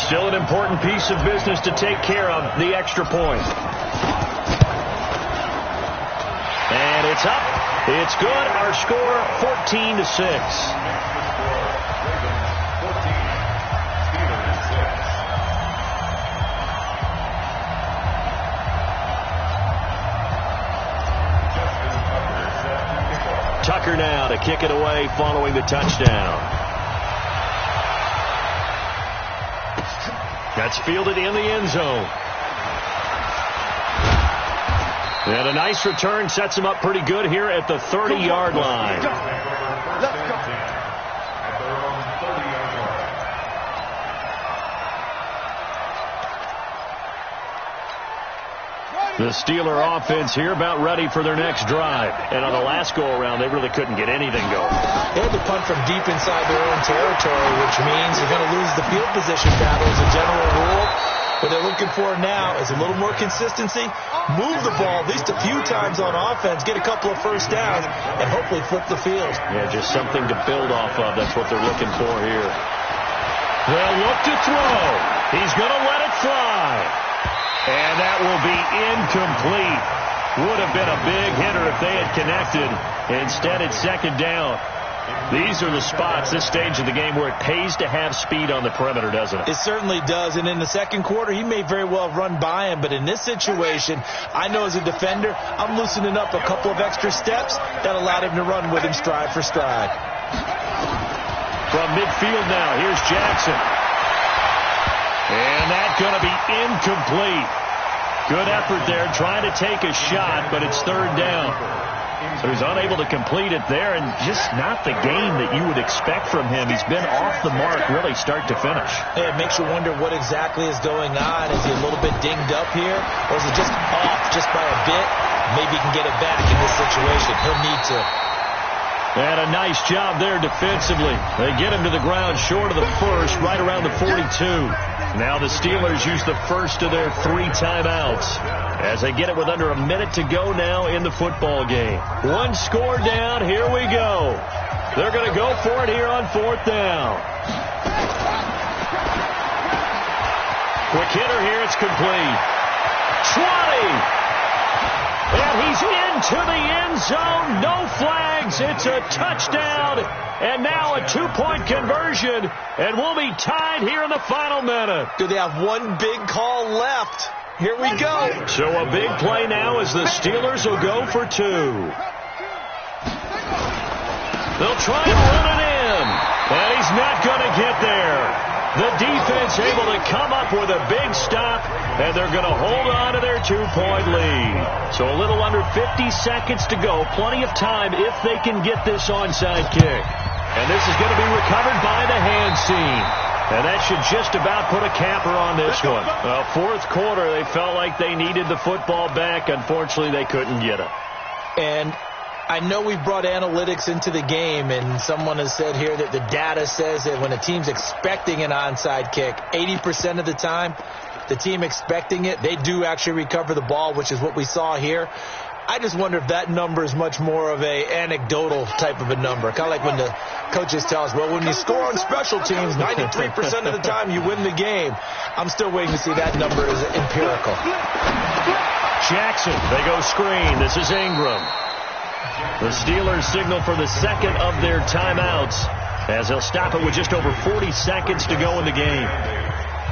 Still an important piece of business to take care of, the extra point. And it's up. It's good. Our score, 14-6. Tucker now to kick it away following the touchdown. That's fielded in the end zone. And a nice return sets him up pretty good here at the 30-yard line. Let's go. The Steeler offense here about ready for their next drive. And on the last go-around, they really couldn't get anything going. They had to punt from deep inside their own territory, which means they're going to lose the field position battle as a general rule. What they're looking for now is a little more consistency, move the ball at least a few times on offense, get a couple of first downs, and hopefully flip the field. Yeah, just something to build off of. That's what they're looking for here. They'll look to throw. He's going to let it fly. And that will be incomplete. Would have been a big hitter if they had connected. Instead, it's second down. These are the spots, this stage of the game, where it pays to have speed on the perimeter, doesn't it? It certainly does. And in the second quarter, he may very well run by him. But in this situation, I know as a defender, I'm loosening up a couple of extra steps that allowed him to run with him stride for stride. From midfield now, here's Jackson. And that's going to be incomplete. Good effort there, trying to take a shot, but it's third down. So he's unable to complete it there, and just not the game that you would expect from him. He's been off the mark, really, start to finish. It makes you wonder what exactly is going on. Is he a little bit dinged up here, or is he just off just by a bit? Maybe he can get it back in this situation. He'll need to. And a nice job there defensively. They get him to the ground short of the first, right around the 42. Now the Steelers use the first of their 3 timeouts as they get it with under a minute to go now in the football game. One score down. Here we go. They're going to go for it here on fourth down. Quick hitter here. It's complete. 20. And he's into the end zone. No flags. It's a touchdown. And now a 2-point conversion. And we'll be tied here in the final minute. Do they have one big call left? Here we go. So a big play now as the Steelers will go for 2. They'll try and run it in. And he's not going to get there. The defense able to come up with a big stop, and they're going to hold on to their 2-point lead. So a little under 50 seconds to go. Plenty of time if they can get this onside kick. And this is going to be recovered by the hand seam. And that should just about put a capper on this one. Fourth quarter, they felt like they needed the football back. Unfortunately, they couldn't get it. And I know we've brought analytics into the game, and someone has said here that the data says that when a team's expecting an onside kick, 80% of the time, the team expecting it, they do actually recover the ball, which is what we saw here. I just wonder if that number is much more of a anecdotal type of a number. Kind of like when the coaches tell us, well, when you score on special teams, 93% of the time you win the game. I'm still waiting to see that number is empirical. Jackson, they go screen. This is Ingram. The Steelers signal for the second of their timeouts as they'll stop it with just over 40 seconds to go in the game.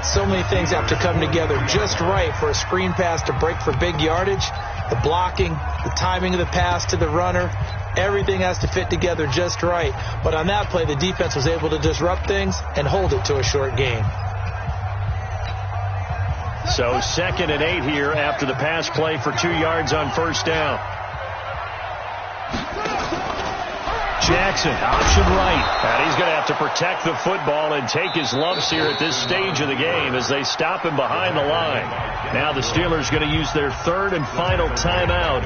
So many things have to come together just right for a screen pass to break for big yardage. The blocking, the timing of the pass to the runner, everything has to fit together just right. But on that play, the defense was able to disrupt things and hold it to a short gain. So 2nd and 8 here after the pass play for 2 yards on first down. Jackson, option right. And he's going to have to protect the football and take his lumps here at this stage of the game as they stop him behind the line. Now the Steelers going to use their 3rd and final timeout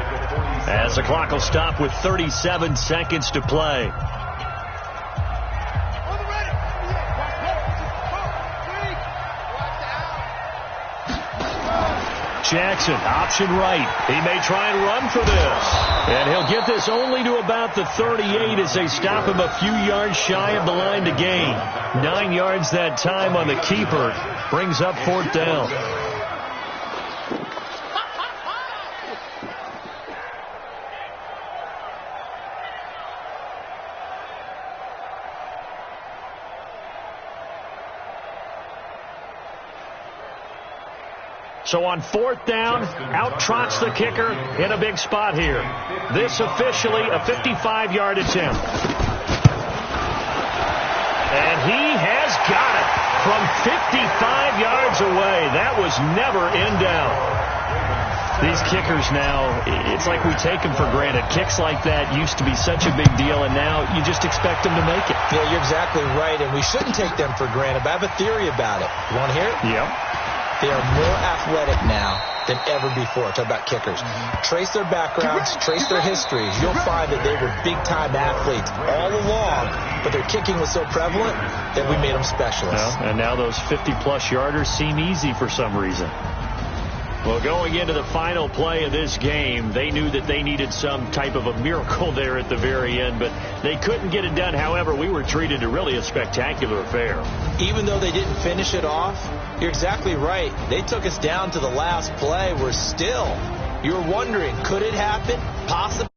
as the clock will stop with 37 seconds to play. Jackson, option right. He may try and run for this. And he'll get this only to about the 38 as they stop him a few yards shy of the line to gain. 9 yards that time on the keeper. Brings up 4th down. So on 4th down, out trots the kicker in a big spot here. This officially a 55-yard attempt. And he has got it from 55 yards away. That was never in doubt. These kickers now, it's like we take them for granted. Kicks like that used to be such a big deal, and now you just expect them to make it. Yeah, you're exactly right, and we shouldn't take them for granted. But I have a theory about it. You want to hear it? Yeah. They are more athletic now than ever before. Talk about kickers. Trace their backgrounds, trace their histories. You'll find that they were big-time athletes all along, but their kicking was so prevalent that we made them specialists. Well, and now those 50-plus yarders seem easy for some reason. Well, going into the final play of this game, they knew that they needed some type of a miracle there at the very end, but they couldn't get it done. However, we were treated to really a spectacular affair. Even though they didn't finish it off, you're exactly right. They took us down to the last play. We're still, you're wondering, could it happen? Possibly.